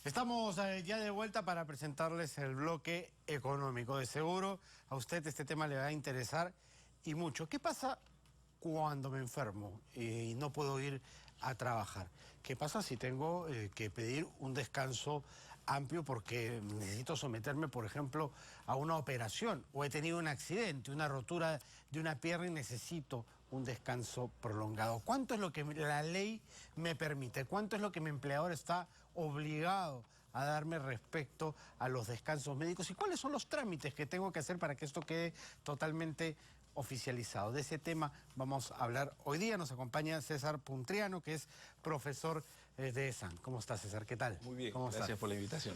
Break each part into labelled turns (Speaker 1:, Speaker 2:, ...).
Speaker 1: Estamos ya de vuelta para presentarles el bloque económico. De seguro a usted este tema le va a interesar y mucho. ¿Qué pasa cuando me enfermo y no puedo ir a trabajar? ¿Qué pasa si tengo que pedir un descanso amplio porque necesito someterme, por ejemplo, a una operación o he tenido un accidente, una rotura de una pierna y necesito un descanso prolongado? ¿Cuánto es lo que la ley me permite? ¿Cuánto es lo que mi empleador está obligado a darme respecto a los descansos médicos? ¿Y cuáles son los trámites que tengo que hacer para que esto quede totalmente oficializado? De ese tema vamos a hablar hoy día. Nos acompaña César Puntriano, que es profesor de ESAN. ¿Cómo estás, César? ¿Qué tal?
Speaker 2: Muy bien,
Speaker 1: ¿Cómo
Speaker 2: gracias
Speaker 1: estás?
Speaker 2: por la invitación.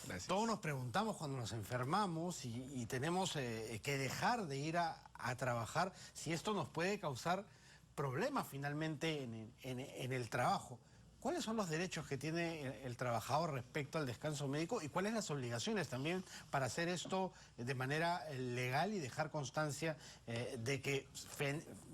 Speaker 2: Gracias.
Speaker 1: Todos nos preguntamos cuando nos enfermamos y tenemos que dejar de ir a trabajar, si esto nos puede causar problemas finalmente en el trabajo. ¿Cuáles son los derechos que tiene el trabajador respecto al descanso médico y cuáles las obligaciones también para hacer esto de manera legal y dejar constancia de que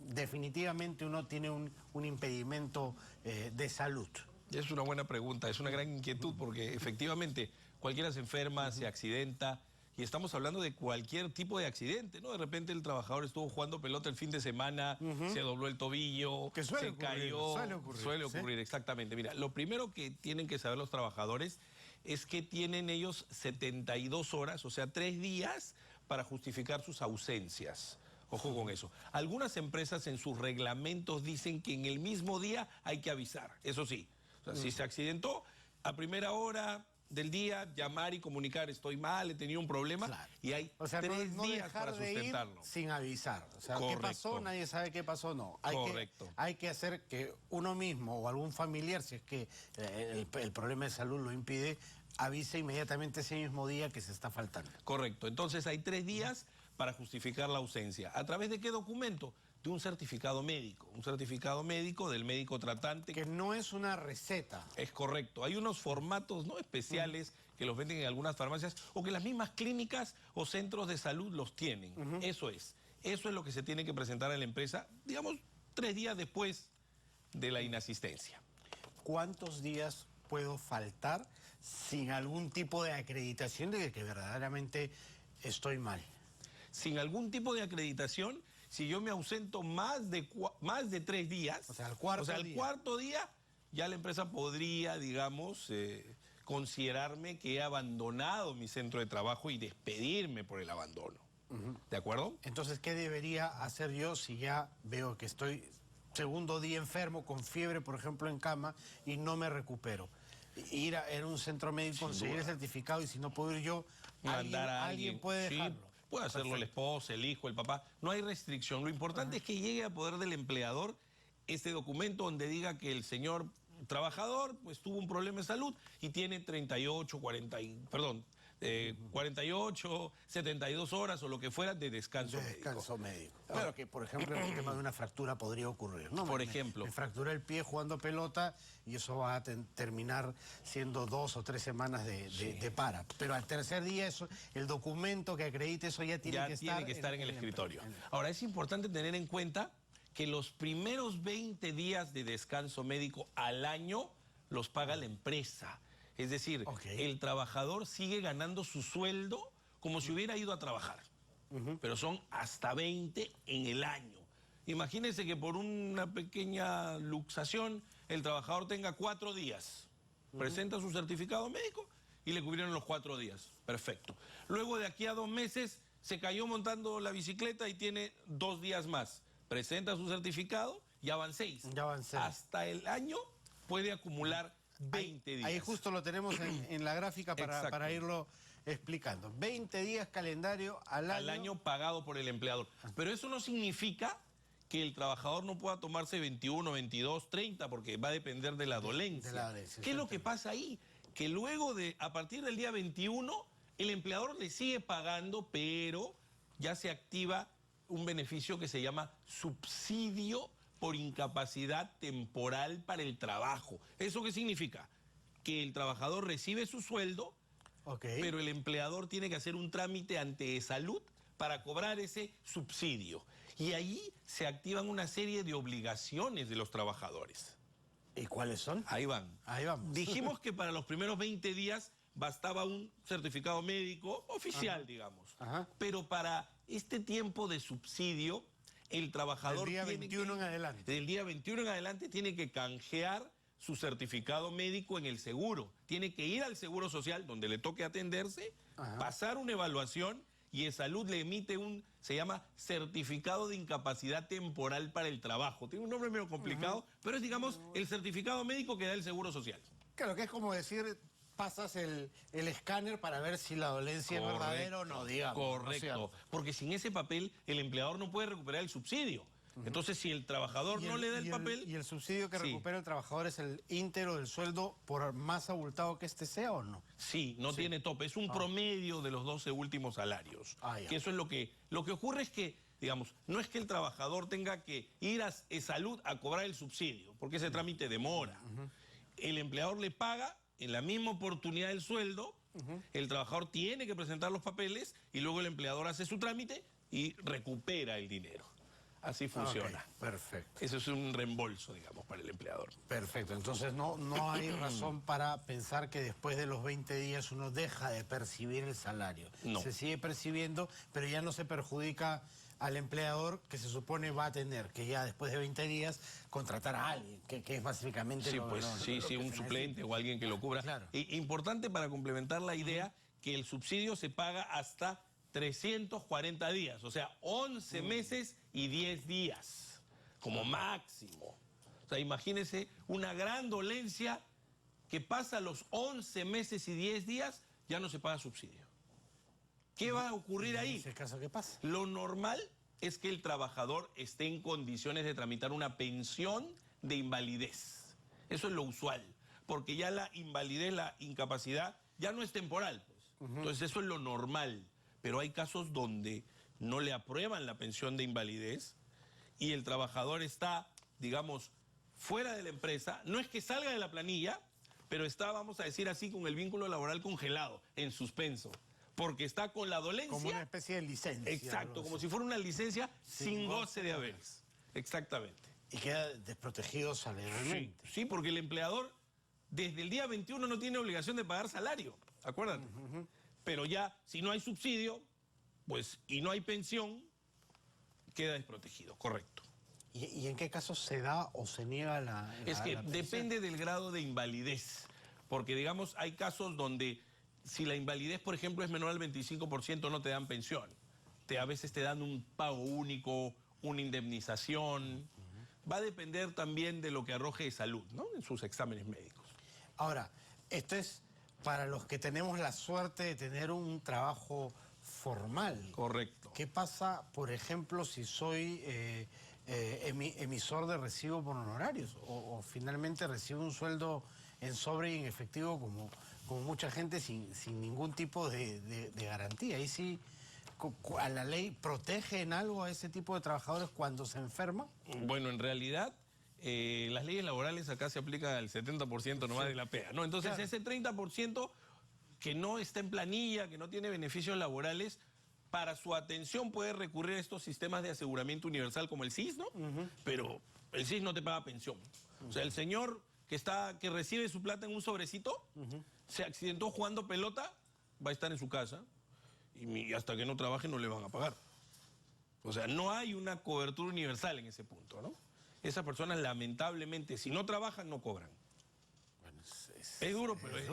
Speaker 1: definitivamente uno tiene un impedimento de salud?
Speaker 2: Es una buena pregunta, es una gran inquietud porque efectivamente cualquiera se enferma, se accidenta y estamos hablando de cualquier tipo de accidente, ¿no? De repente el trabajador estuvo jugando pelota el fin de semana, se dobló el tobillo,
Speaker 1: que suele
Speaker 2: se
Speaker 1: ocurrir,
Speaker 2: cayó.
Speaker 1: Suele ocurrir,
Speaker 2: ¿sí? Exactamente. Mira, lo primero que tienen que saber los trabajadores es que tienen ellos 72 horas, o sea, 3 días para justificar sus ausencias. Ojo con eso. Algunas empresas en sus reglamentos dicen que en el mismo día hay que avisar, eso sí. O sea, si se accidentó, a primera hora del día, llamar y comunicar, estoy mal, he tenido un problema,
Speaker 1: claro.
Speaker 2: Y hay
Speaker 1: o sea,
Speaker 2: 3
Speaker 1: no
Speaker 2: días
Speaker 1: dejar
Speaker 2: para
Speaker 1: de ir
Speaker 2: sustentarlo.
Speaker 1: sin avisar. O sea,
Speaker 2: Correcto.
Speaker 1: ¿qué pasó? Nadie sabe qué pasó, no.
Speaker 2: Correcto.
Speaker 1: Hay que hacer que uno mismo o algún familiar, si es que el problema de salud lo impide, avise inmediatamente ese mismo día que se está faltando.
Speaker 2: Correcto. Entonces hay 3 días para justificar la ausencia. ¿A través de qué documento? De un certificado médico del médico tratante.
Speaker 1: Que no es una receta.
Speaker 2: Es correcto. Hay unos formatos no especiales que los venden en algunas farmacias o que las mismas clínicas o centros de salud los tienen. Eso es lo que se tiene que presentar a la empresa, digamos, 3 días después de la inasistencia.
Speaker 1: ¿Cuántos días puedo faltar sin algún tipo de acreditación de que verdaderamente estoy mal?
Speaker 2: Sin algún tipo de acreditación, si yo me ausento más de 3 días,
Speaker 1: o sea, al cuarto día,
Speaker 2: ya la empresa podría, digamos, considerarme que he abandonado mi centro de trabajo y despedirme por el abandono. ¿De acuerdo?
Speaker 1: Entonces, ¿qué debería hacer yo si ya veo que estoy segundo día enfermo, con fiebre, por ejemplo, en cama, y no me recupero? Ir a un centro médico, conseguir el certificado, y si no puedo ir yo,
Speaker 2: mandar a
Speaker 1: alguien puede dejarlo.
Speaker 2: Sí, puede hacerlo la esposa, el hijo, el papá. No hay restricción. Lo importante es que llegue a poder del empleador este documento donde diga que el señor trabajador pues tuvo un problema de salud y tiene 48, 72 horas o lo que fuera de descanso
Speaker 1: médico. Claro que, por ejemplo, el tema de una fractura podría ocurrir, ¿no?
Speaker 2: Por ejemplo.
Speaker 1: Me fracturé el pie jugando pelota y eso va a terminar siendo 2 o 3 semanas de para. Pero al tercer día, el documento que acredite eso ya tiene que estar
Speaker 2: en el escritorio. Ahora, es importante tener en cuenta que los primeros 20 días de descanso médico al año los paga la empresa. Es decir, el trabajador sigue ganando su sueldo como si hubiera ido a trabajar. Pero son hasta 20 en el año. Imagínense que por una pequeña luxación el trabajador tenga 4 días. Presenta su certificado médico y le cubrieron los 4 días. Perfecto. Luego de aquí a 2 meses se cayó montando la bicicleta y tiene 2 días más. Presenta su certificado, ya van 6. Hasta el año puede acumular 20 días.
Speaker 1: Ahí justo lo tenemos en la gráfica para irlo explicando. 20 días calendario al
Speaker 2: año pagado por el empleador. Pero eso no significa que el trabajador no pueda tomarse 21, 22, 30, porque va a depender de la dolencia. ¿Qué es lo que pasa ahí? Que luego a partir del día 21, el empleador le sigue pagando, pero ya se activa un beneficio que se llama subsidio por incapacidad temporal para el trabajo. ¿Eso qué significa? Que el trabajador recibe su sueldo, pero el empleador tiene que hacer un trámite ante salud para cobrar ese subsidio. Y ahí se activan una serie de obligaciones de los trabajadores.
Speaker 1: ¿Y cuáles son?
Speaker 2: Ahí van.
Speaker 1: Ahí vamos.
Speaker 2: Dijimos que para los primeros 20 días bastaba un certificado médico oficial, digamos.
Speaker 1: Ajá.
Speaker 2: Pero para este tiempo de subsidio, el trabajador
Speaker 1: Del día
Speaker 2: tiene
Speaker 1: 21 en adelante.
Speaker 2: Del día 21 en adelante tiene que canjear su certificado médico en el seguro. Tiene que ir al Seguro Social, donde le toque atenderse,
Speaker 1: Ajá.
Speaker 2: pasar una evaluación y en salud le emite se llama certificado de incapacidad temporal para el trabajo. Tiene un nombre medio complicado, pero es, digamos, el certificado médico que da el Seguro Social.
Speaker 1: Claro, que es como decir, pasas el escáner para ver si la dolencia es verdadera o no, digamos.
Speaker 2: Correcto, porque sin ese papel el empleador no puede recuperar el subsidio. Entonces, si el trabajador no le da el papel...
Speaker 1: ¿Y el subsidio que
Speaker 2: Sí.
Speaker 1: recupera el trabajador es el íntegro del sueldo por más abultado que este sea o no?
Speaker 2: Sí, no tiene tope, es un promedio de los 12 últimos salarios.
Speaker 1: Ya.
Speaker 2: Que eso es lo que ocurre es que, digamos, no es que el trabajador tenga que ir a salud a cobrar el subsidio, porque ese trámite demora. El empleador le paga en la misma oportunidad del sueldo, el trabajador tiene que presentar los papeles y luego el empleador hace su trámite y recupera el dinero. Así funciona.
Speaker 1: Ok, perfecto.
Speaker 2: Eso es un reembolso, digamos, para el empleador.
Speaker 1: Perfecto, entonces no hay razón para pensar que después de los 20 días uno deja de percibir el salario.
Speaker 2: No.
Speaker 1: Se sigue percibiendo, pero ya no se perjudica al empleador que se supone va a tener que ya después de 20 días contratar a alguien, que es básicamente
Speaker 2: Sí,
Speaker 1: lo
Speaker 2: pues
Speaker 1: lo
Speaker 2: sí,
Speaker 1: que se
Speaker 2: un
Speaker 1: necesita.
Speaker 2: suplente o alguien que lo cubra.
Speaker 1: Claro.
Speaker 2: Importante para complementar la idea que el subsidio se paga hasta 340 días, o sea, 11 meses y 10 días, como máximo. O sea, imagínense una gran dolencia que pasa los 11 meses y 10 días, ya no se paga subsidio. ¿Qué va a ocurrir
Speaker 1: ¿En
Speaker 2: ahí?
Speaker 1: ese caso qué pasa?
Speaker 2: Lo normal es que el trabajador esté en condiciones de tramitar una pensión de invalidez. Eso es lo usual, porque ya la invalidez, la incapacidad, ya no es temporal. Pues. Entonces eso es lo normal. Pero hay casos donde no le aprueban la pensión de invalidez y el trabajador está, digamos, fuera de la empresa. No es que salga de la planilla, pero está, vamos a decir así, con el vínculo laboral congelado, en suspenso. Porque está con la dolencia.
Speaker 1: Como una especie de licencia.
Speaker 2: Exacto, como si fuera una licencia sin goce de haberes. Exactamente.
Speaker 1: Y queda desprotegido salarialmente.
Speaker 2: Sí, porque el empleador desde el día 21 no tiene obligación de pagar salario, acuérdate. Pero ya, si no hay subsidio, pues, y no hay pensión, queda desprotegido, correcto.
Speaker 1: ¿Y en qué casos se da o se niega la
Speaker 2: Es que
Speaker 1: la pensión?
Speaker 2: depende del grado de invalidez, porque digamos, hay casos donde si la invalidez, por ejemplo, es menor al 25%, no te dan pensión. A veces te dan un pago único, una indemnización. Va a depender también de lo que arroje de salud, ¿no? En sus exámenes médicos.
Speaker 1: Ahora, esto es para los que tenemos la suerte de tener un trabajo formal.
Speaker 2: Correcto.
Speaker 1: ¿Qué pasa, por ejemplo, si soy emisor de recibo por honorarios o finalmente recibo un sueldo en sobre y en efectivo como mucha gente sin ningún tipo de garantía? Ahí sí, ¿a la ley protege en algo a ese tipo de trabajadores cuando se enferman?
Speaker 2: Bueno, en realidad, las leyes laborales acá se aplican al 70% nomás de la PEA, ¿no? Entonces,
Speaker 1: Claro.
Speaker 2: ese 30% que no está en planilla, que no tiene beneficios laborales, para su atención puede recurrir a estos sistemas de aseguramiento universal como el SIS, ¿no? Pero el SIS no te paga pensión. O sea, el señor que recibe su plata en un sobrecito, se accidentó jugando pelota, va a estar en su casa y hasta que no trabaje no le van a pagar. O sea, no hay una cobertura universal en ese punto, ¿no? Esas personas, lamentablemente, si no trabajan, no cobran.
Speaker 1: Bueno,
Speaker 2: Es duro, pero
Speaker 1: es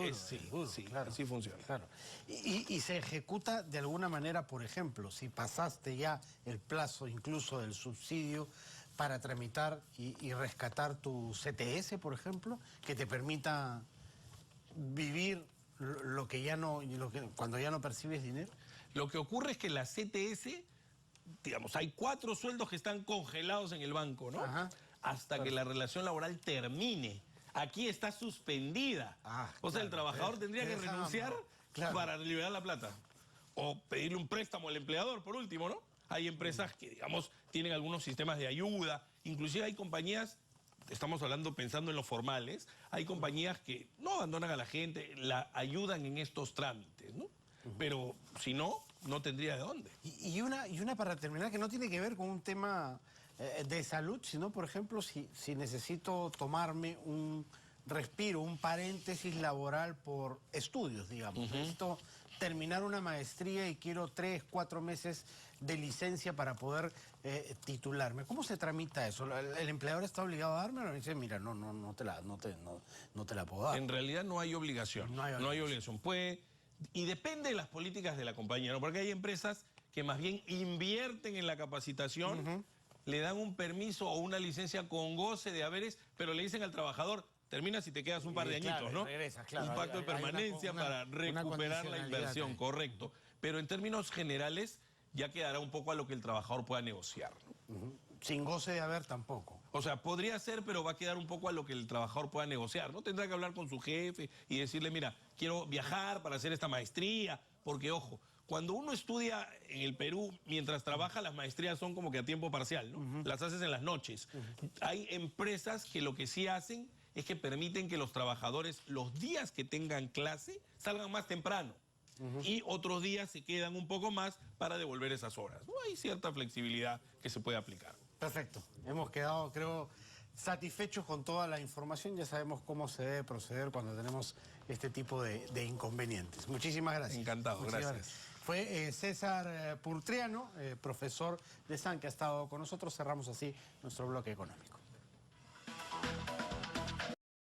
Speaker 1: duro,
Speaker 2: sí,
Speaker 1: claro.
Speaker 2: así funciona.
Speaker 1: Claro. Y se ejecuta de alguna manera, por ejemplo, si pasaste ya el plazo incluso del subsidio para tramitar y rescatar tu CTS, por ejemplo, que te permita vivir lo que ya no, cuando ya no percibes dinero.
Speaker 2: Lo que ocurre es que la CTS, digamos, hay 4 sueldos que están congelados en el banco, ¿no?
Speaker 1: Ajá.
Speaker 2: Hasta que la relación laboral termine. Aquí está suspendida. O sea, el trabajador tendría que renunciar para liberar la plata. O pedirle un préstamo al empleador, por último, ¿no? Hay empresas que, digamos, tienen algunos sistemas de ayuda. Inclusive hay compañías, estamos hablando pensando en los formales, hay compañías que no abandonan a la gente, la ayudan en estos trámites, ¿no? Pero si no, no tendría de dónde.
Speaker 1: Y una para terminar que no tiene que ver con un tema de salud, sino, por ejemplo, si necesito tomarme un respiro, un paréntesis laboral por estudios, digamos. Necesito terminar una maestría y quiero 3, 4 meses de licencia para poder titularme. ¿Cómo se tramita eso? ¿El empleador está obligado a dármelo? Y dice, mira, no te la puedo dar.
Speaker 2: En realidad no hay obligación. No hay obligación. Puede, y depende de las políticas de la compañía, ¿no? Porque hay empresas que más bien invierten en la capacitación, le dan un permiso o una licencia con goce de haberes, pero le dicen al trabajador, terminas y te quedas un par de añitos, ¿no?
Speaker 1: Regresas, claro.
Speaker 2: Un pacto de permanencia para recuperar la inversión, correcto. Pero en términos generales ya quedará un poco a lo que el trabajador pueda negociar, ¿no?
Speaker 1: Sin goce de haber tampoco.
Speaker 2: O sea, podría ser, pero va a quedar un poco a lo que el trabajador pueda negociar, ¿no? Tendrá que hablar con su jefe y decirle, mira, quiero viajar para hacer esta maestría, porque, ojo, cuando uno estudia en el Perú, mientras trabaja, las maestrías son como que a tiempo parcial, ¿no? Las haces en las noches. Hay empresas que lo que sí hacen es que permiten que los trabajadores, los días que tengan clase, salgan más temprano. Y otros días se quedan un poco más para devolver esas horas. ¿No? Hay cierta flexibilidad que se puede aplicar.
Speaker 1: Perfecto. Hemos quedado, creo, satisfechos con toda la información. Ya sabemos cómo se debe proceder cuando tenemos este tipo de inconvenientes. Muchísimas gracias.
Speaker 2: Encantado, gracias.
Speaker 1: Fue César Purtriano, profesor de SAN, que ha estado con nosotros. Cerramos así nuestro bloque económico.